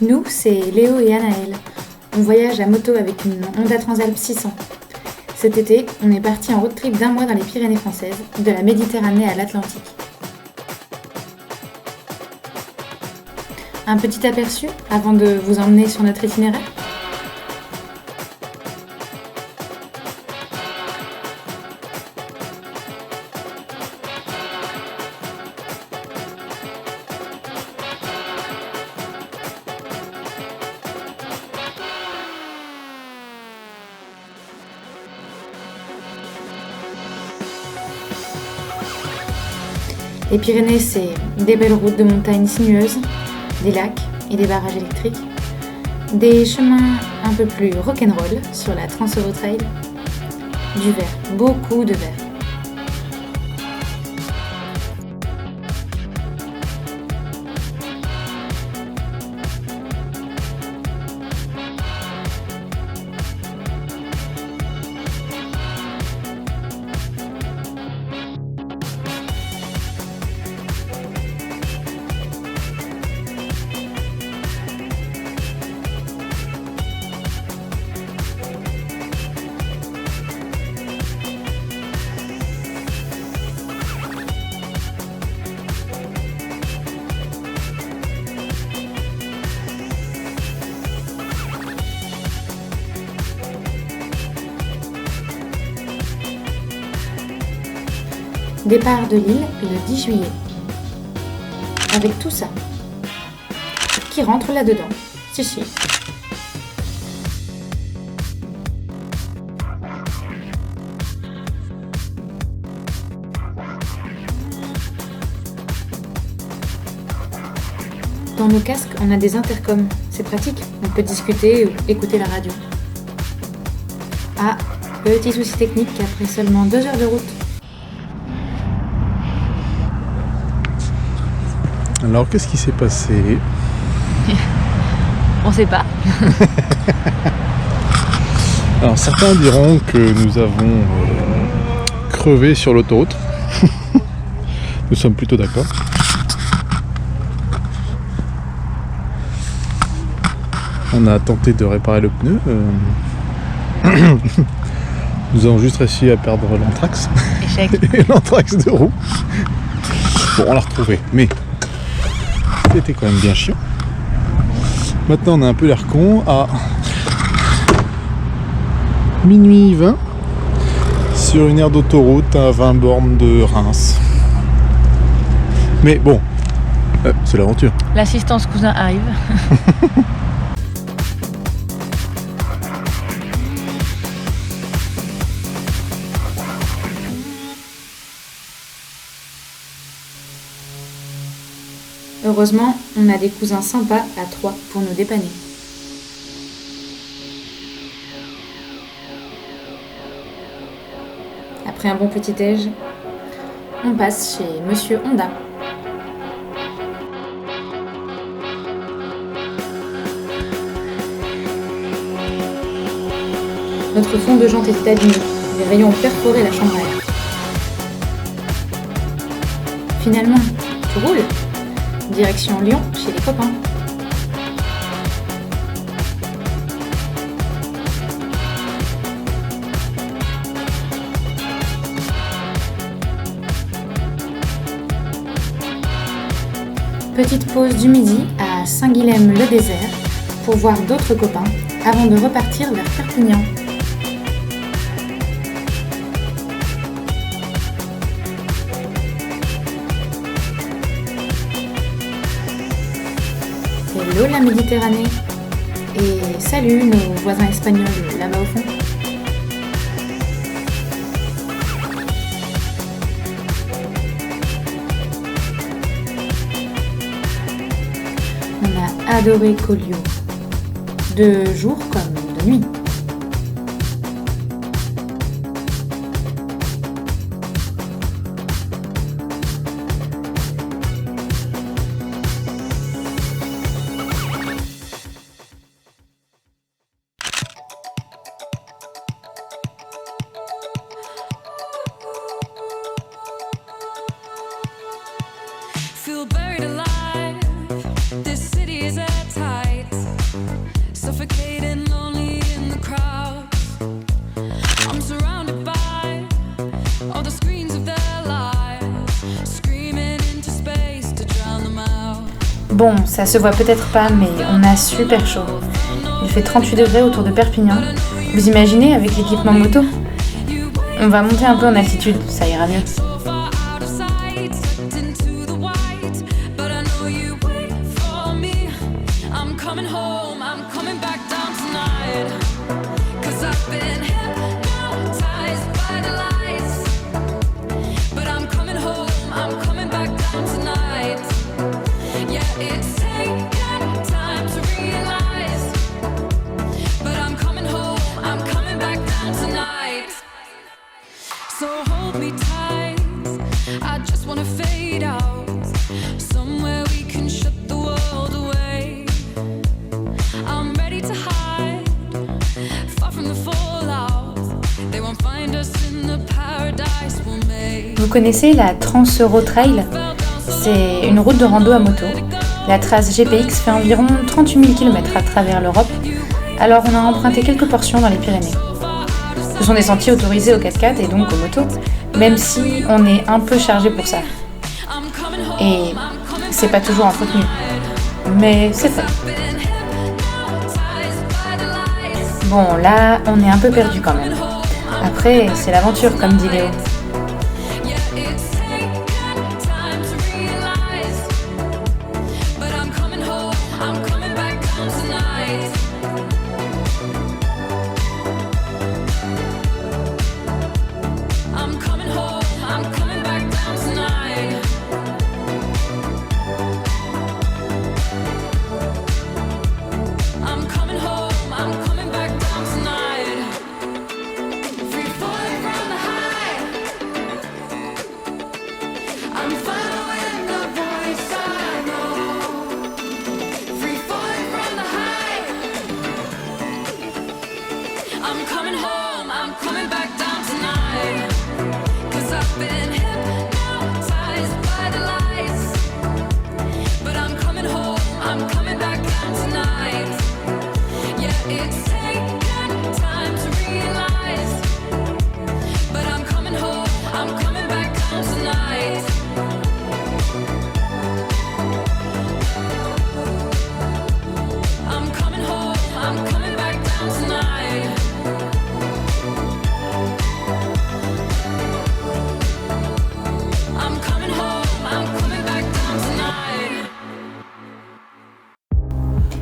Nous, c'est Léo et Anaël. On voyage à moto avec une Honda Transalp 600. Cet été, on est parti en road trip d'1 mois dans les Pyrénées françaises, de la Méditerranée à l'Atlantique. Un petit aperçu avant de vous emmener sur notre itinéraire ? Les Pyrénées, c'est des belles routes de montagne sinueuses, des lacs et des barrages électriques, des chemins un peu plus rock'n'roll sur la Trans-Eurotrail, du vert, beaucoup de vert. Départ de Lille le 10 juillet. Avec tout ça. Qui rentre là-dedans ? Si. Dans nos casques, on a des intercoms. C'est pratique. On peut discuter ou écouter la radio. Ah, petit souci technique après seulement 2 heures de route. Alors, qu'est-ce qui s'est passé ? On sait pas. Alors, certains diront que nous avons crevé sur l'autoroute. Nous sommes plutôt d'accord. On a tenté de réparer le pneu. Nous avons juste réussi à perdre l'anthrax. Échec. Et l'anthrax de roue. Bon, on l'a retrouvé, mais c'était quand même bien chiant. Maintenant, on a un peu l'air con à minuit 20 sur une aire d'autoroute à 20 bornes de Reims. Mais bon, c'est l'aventure. L'assistance cousin arrive. Heureusement, on a des cousins sympas à 3 pour nous dépanner. Après un bon petit-déj, on passe chez Monsieur Honda. Notre fond de jante est abîmé, les rayons ont perforé la chambre à air. Finalement, tu roules ? Direction Lyon, chez les copains. Petite pause du midi à Saint-Guilhem-le-Désert pour voir d'autres copains avant de repartir vers Perpignan. Hello la Méditerranée et salut nos voisins espagnols là-bas au fond. On a adoré Collioure, de jour comme de nuit. Feel buried alive. This city is at tight. Bon, ça se voit peut-être pas, mais on a super chaud. Il fait 38 degrés autour de Perpignan. Vous imaginez avec l'équipement moto ? On va monter un peu en altitude, ça ira mieux. Vous connaissez la Trans-Euro-Trail ? C'est une route de rando à moto. La trace GPX fait environ 38 000 km à travers l'Europe, alors on a emprunté quelques portions dans les Pyrénées. Ce sont des sentiers autorisés aux 4x4 et donc aux motos, même si on est un peu chargé pour ça. Et c'est pas toujours entretenu, mais c'est fait. Bon, là, on est un peu perdu quand même. Après, c'est l'aventure, comme dit Léo.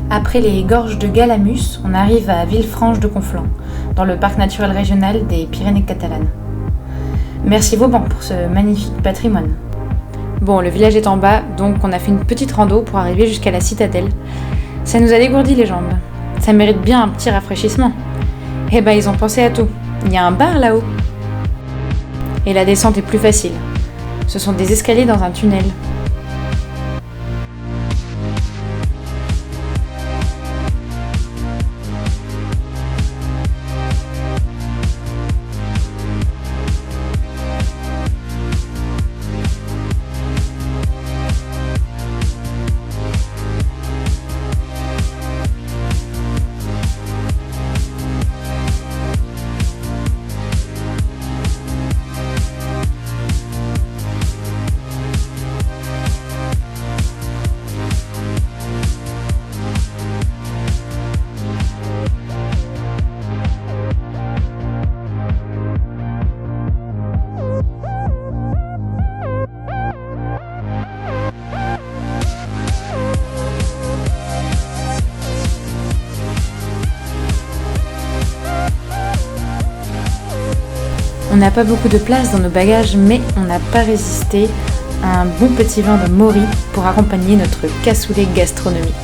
Après les gorges de Galamus, on arrive à Villefranche de Conflans, dans le parc naturel régional des Pyrénées catalanes. Merci Vauban pour ce magnifique patrimoine. Bon, le village est en bas, donc on a fait une petite rando pour arriver jusqu'à la citadelle. Ça nous a dégourdi les jambes. Ça mérite bien un petit rafraîchissement. Eh ben, ils ont pensé à tout. Il y a un bar là-haut. Et la descente est plus facile. Ce sont des escaliers dans un tunnel. On n'a pas beaucoup de place dans nos bagages, mais on n'a pas résisté à un bon petit vin de Maury pour accompagner notre cassoulet gastronomique.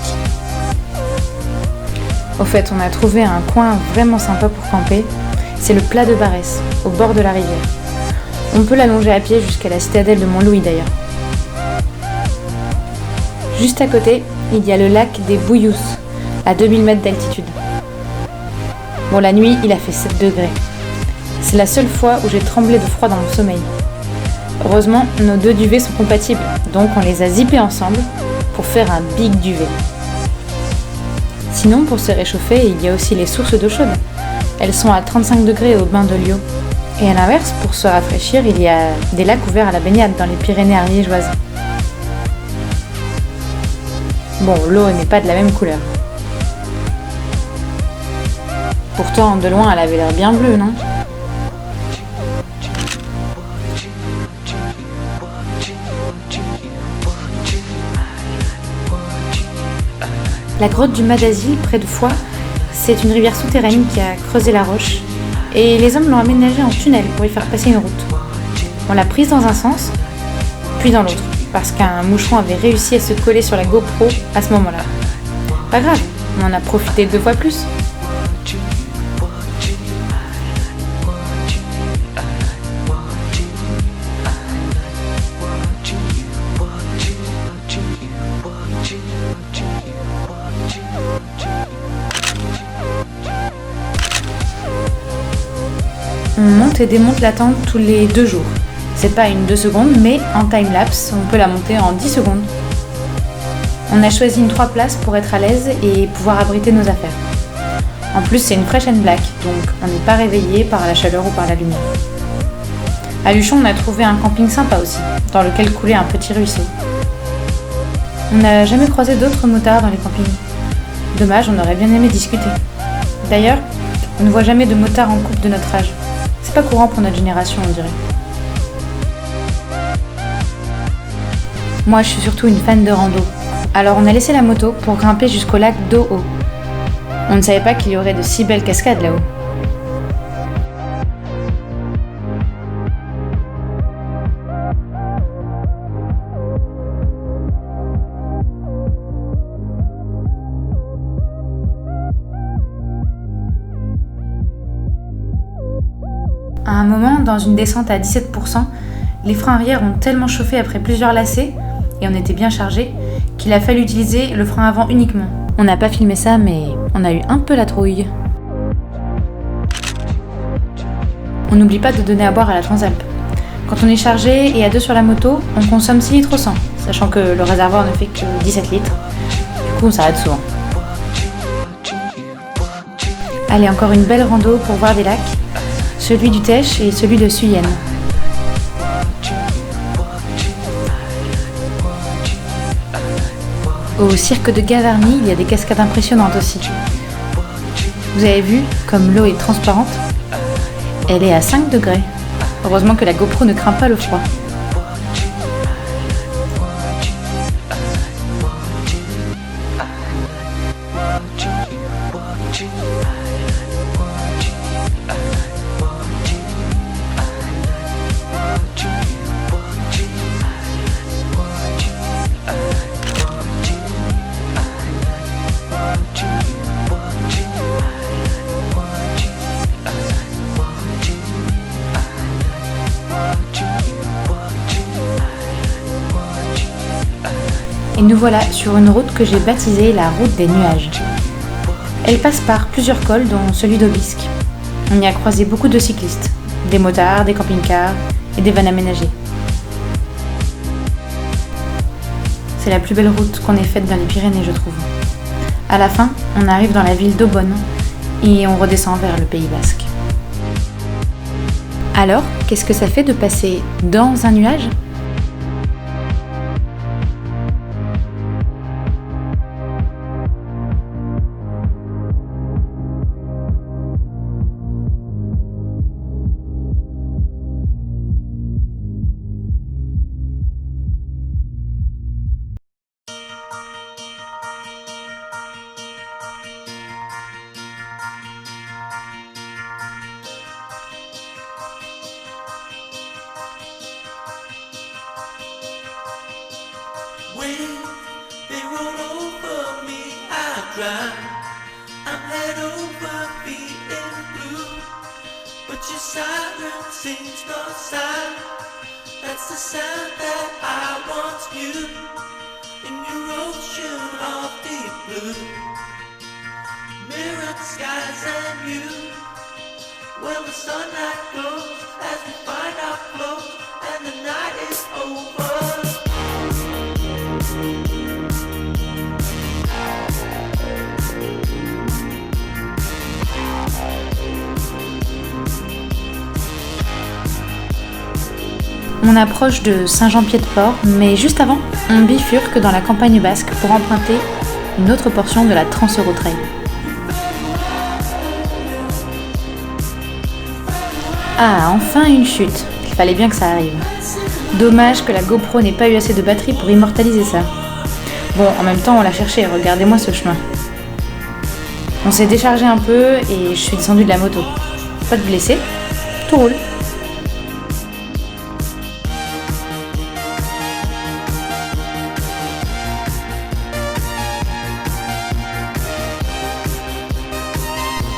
Au fait, on a trouvé un coin vraiment sympa pour camper, c'est le plat de Barès, au bord de la rivière. On peut l'allonger à pied jusqu'à la citadelle de Montlouis d'ailleurs. Juste à côté, il y a le lac des Bouillous, à 2000 mètres d'altitude. Bon, la nuit, il a fait 7 degrés. C'est la seule fois où j'ai tremblé de froid dans mon sommeil. Heureusement, nos deux duvets sont compatibles, donc on les a zippés ensemble pour faire un big duvet. Sinon, pour se réchauffer, il y a aussi les sources d'eau chaude. Elles sont à 35 degrés au bain de Lio. Et à l'inverse, pour se rafraîchir, il y a des lacs ouverts à la baignade dans les Pyrénées ariégeoises. Bon, l'eau n'est pas de la même couleur. Pourtant, de loin, elle avait l'air bien bleue, non ? La grotte du Madazil, près de Foix, c'est une rivière souterraine qui a creusé la roche et les hommes l'ont aménagée en tunnel pour y faire passer une route. On l'a prise dans un sens, puis dans l'autre, parce qu'un moucheron avait réussi à se coller sur la GoPro à ce moment-là. Pas grave, on en a profité 2 fois plus. On monte et démonte la tente tous les 2 jours. C'est pas une 2 secondes, mais en time-lapse, on peut la monter en 10 secondes. On a choisi une 3 places pour être à l'aise et pouvoir abriter nos affaires. En plus, c'est une fresh and black, donc on n'est pas réveillé par la chaleur ou par la lumière. À Luchon, on a trouvé un camping sympa aussi, dans lequel coulait un petit ruisseau. On n'a jamais croisé d'autres motards dans les campings. Dommage, on aurait bien aimé discuter. D'ailleurs, on ne voit jamais de motards en couple de notre âge. C'est pas courant pour notre génération, on dirait. Moi, je suis surtout une fan de rando. Alors on a laissé la moto pour grimper jusqu'au lac d'O'o. On ne savait pas qu'il y aurait de si belles cascades là-haut. À un moment, dans une descente à 17%, les freins arrière ont tellement chauffé après plusieurs lacets, et on était bien chargé, qu'il a fallu utiliser le frein avant uniquement. On n'a pas filmé ça, mais on a eu un peu la trouille. On n'oublie pas de donner à boire à la Transalp. Quand on est chargé et à 2 sur la moto, on consomme 6 litres au 100, sachant que le réservoir ne fait que 17 litres. Du coup, on s'arrête souvent. Allez, encore une belle rando pour voir des lacs, celui du Tech et celui de Suyenne. Au cirque de Gavarnie, il y a des cascades impressionnantes aussi. Vous avez vu, comme l'eau est transparente, elle est à 5 degrés. Heureusement que la GoPro ne craint pas le froid. Et nous voilà sur une route que j'ai baptisée la route des nuages. Elle passe par plusieurs cols, dont celui d'Aubisque. On y a croisé beaucoup de cyclistes, des motards, des camping-cars et des vannes aménagées. C'est la plus belle route qu'on ait faite dans les Pyrénées, je trouve. À la fin, on arrive dans la ville d'Aubonne et on redescend vers le Pays Basque. Alors, qu'est-ce que ça fait de passer dans un nuage ? When they roll over me, I drown. I'm head over feet in blue, but your siren sings no sound. That's the sound that I once knew. In your ocean of deep blue, mirrored skies and you. Well, the sunlight glows as we find our clothes, and the night is over. On approche de Saint-Jean-Pied-de-Port, mais juste avant, on bifurque dans la campagne basque pour emprunter une autre portion de la Trans-Eurotrail. Ah, enfin une chute. Il fallait bien que ça arrive. Dommage que la GoPro n'ait pas eu assez de batterie pour immortaliser ça. Bon, en même temps, on l'a cherché, regardez-moi ce chemin. On s'est déchargé un peu et je suis descendue de la moto. Pas de blessés, tout roule.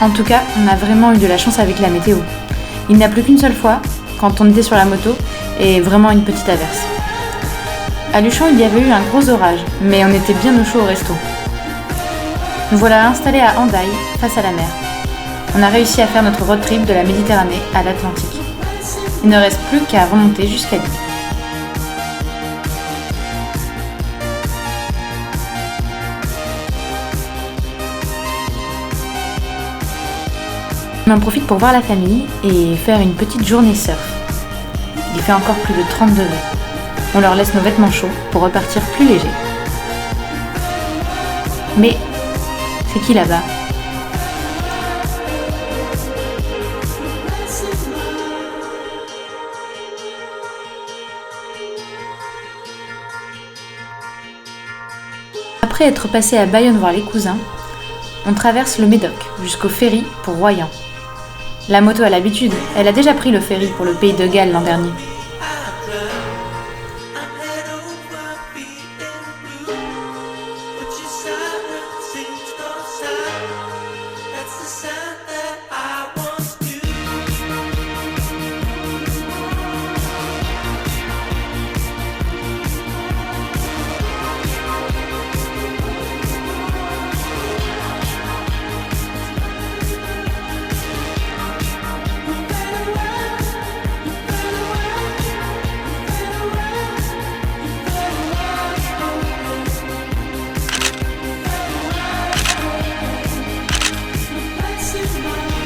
En tout cas, on a vraiment eu de la chance avec la météo. Il n'a plu qu'une seule fois, quand on était sur la moto, et vraiment une petite averse. À Luchon, il y avait eu un gros orage, mais on était bien au chaud au resto. Nous voilà installés à Hendaye, face à la mer. On a réussi à faire notre road trip de la Méditerranée à l'Atlantique. Il ne reste plus qu'à remonter jusqu'à l'île. On en profite pour voir la famille et faire une petite journée surf. Il fait encore plus de 30 degrés. On leur laisse nos vêtements chauds pour repartir plus légers. Mais c'est qui là-bas ? Après être passé à Bayonne voir les cousins, on traverse le Médoc jusqu'au ferry pour Royan. La moto a l'habitude, elle a déjà pris le ferry pour le pays de Galles l'an dernier.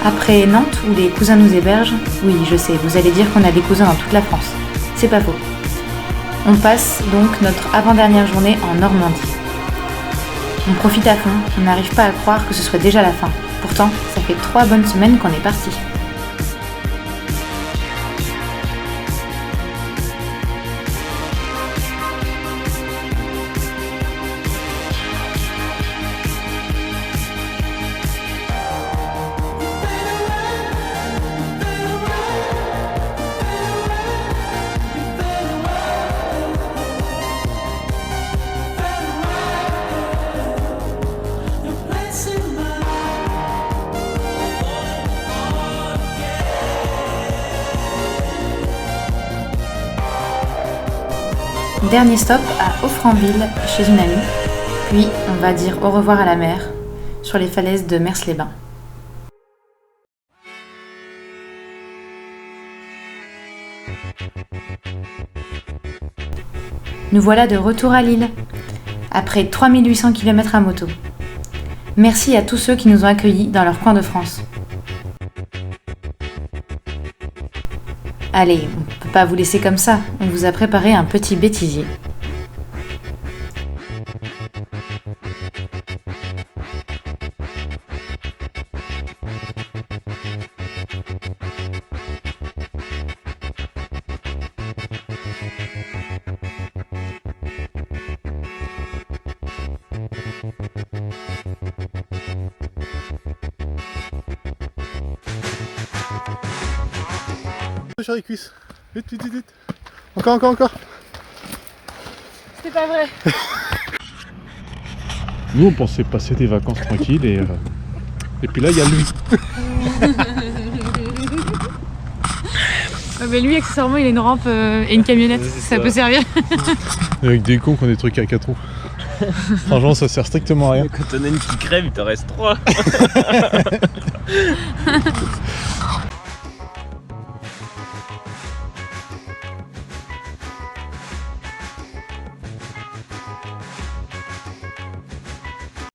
Après Nantes, où les cousins nous hébergent, oui, je sais, vous allez dire qu'on a des cousins dans toute la France. C'est pas faux. On passe donc notre avant-dernière journée en Normandie. On profite à fond, on n'arrive pas à croire que ce soit déjà la fin. Pourtant, ça fait 3 bonnes semaines qu'on est parti. Dernier stop à Offranville, chez une amie, puis on va dire au revoir à la mer, sur les falaises de Mers-les-Bains. Nous voilà de retour à Lille, après 3800 km à moto. Merci à tous ceux qui nous ont accueillis dans leur coin de France. Allez, on ne peut pas vous laisser comme ça, on vous a préparé un petit bêtisier. Sur les cuisses. Vite, vite, vite, vite. Encore. C'est pas vrai. Nous, on pensait passer des vacances tranquilles et puis là, il y a lui. Mais lui, accessoirement, il a une rampe et une camionnette, ça peut servir. Avec des cons qui ont des trucs à 4 roues. Franchement, ça sert strictement à rien. Quand t'en as une qui crève, il t'en reste 3.